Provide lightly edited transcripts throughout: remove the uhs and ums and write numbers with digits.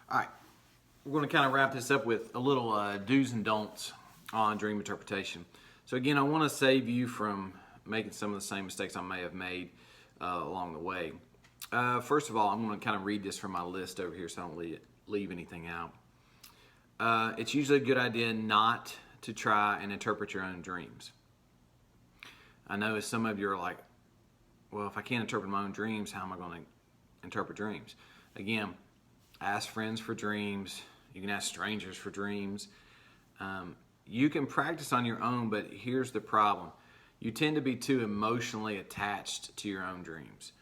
All right, we're going to kind of wrap this up with a little do's and don'ts on dream interpretation. So again, I want to save you from making some of the same mistakes I may have made along the way. First of all, I'm going to kind of read this from my list over here so I don't leave anything out. It's usually a good idea not to try and interpret your own dreams. I know some of you are like, well, if I can't interpret my own dreams, how am I going to interpret dreams? Again, ask friends for dreams. You can ask strangers for dreams. You can practice on your own, but here's the problem. You tend to be too emotionally attached to your own dreams.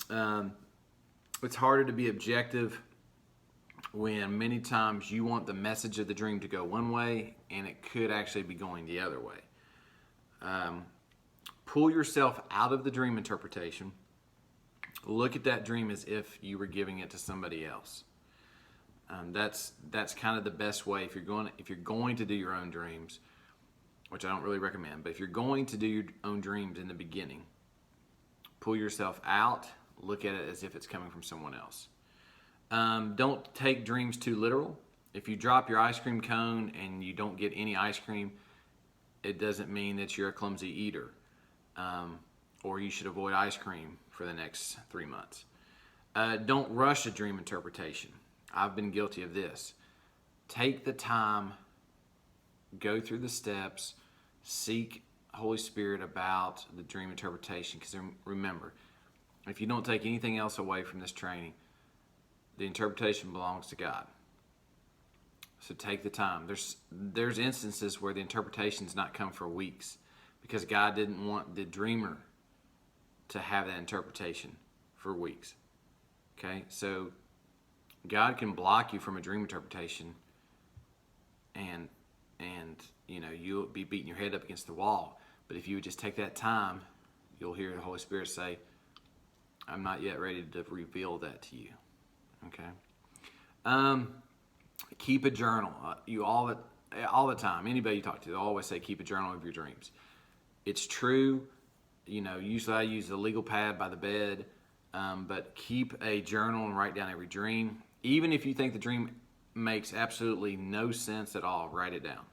It's harder to be objective when many times you want the message of the dream to go one way and it could actually be going the other way. Pull yourself out of the dream interpretation. Look at that dream as if you were giving it to somebody else. That's kind of the best way if you're going to do your own dreams, which I don't really recommend. But if you're going to do your own dreams in the beginning, pull yourself out. Look at it as if it's coming from someone else. Don't take dreams too literal. If you drop your ice cream cone and you don't get any ice cream, it doesn't mean that you're a clumsy eater, or you should avoid ice cream for the next 3 months. Don't rush a dream interpretation. I've been guilty of this. Take the time, go through the steps, seek Holy Spirit about the dream interpretation, because remember, if you don't take anything else away from this training, the interpretation belongs to God. So take the time. There's instances where the interpretation's not come for weeks because God didn't want the dreamer to have that interpretation for weeks. Okay, so God can block you from a dream interpretation, and you'll be beating your head up against the wall. But if you would just take that time, you'll hear the Holy Spirit say, I'm not yet ready to reveal that to you. Okay. Keep a journal. You all the time. Anybody you talk to, they always say keep a journal of your dreams. It's true. Usually I use the legal pad by the bed, but keep a journal and write down every dream. Even if you think the dream makes absolutely no sense at all, write it down.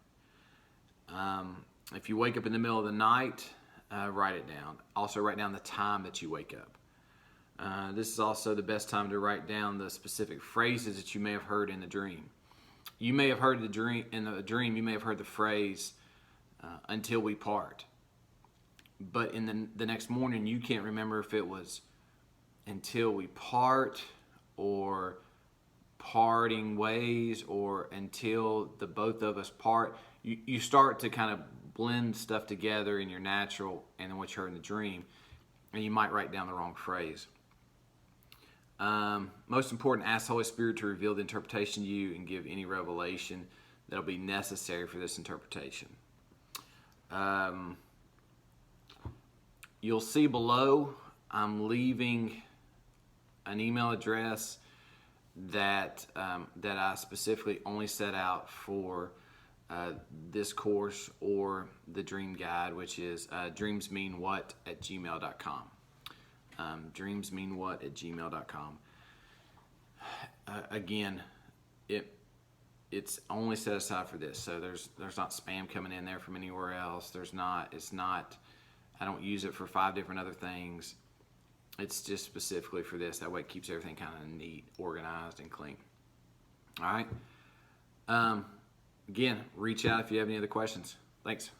If you wake up in the middle of the night, write it down. Also write down the time that you wake up. This is also the best time to write down the specific phrases that you may have heard in the dream. You may have heard in the dream, you may have heard the phrase, until we part. But in the next morning, you can't remember if it was until we part or parting ways or until the both of us part. You start to kind of blend stuff together in your natural and then what you heard in the dream, and you might write down the wrong phrase. Most important, ask the Holy Spirit to reveal the interpretation to you and give any revelation that will be necessary for this interpretation. You'll see below, I'm leaving an email address that I specifically only set out for this course or the dream guide, which is dreamsmeanwhat@gmail.com. Dreamsmeanwhat@gmail.com. Again, it's only set aside for this, so there's not spam coming in there from anywhere else. I don't use it for 5 different other things. It's just specifically for this. That way it keeps everything kind of neat, organized, and clean. All right. Again, reach out if you have any other questions. Thanks.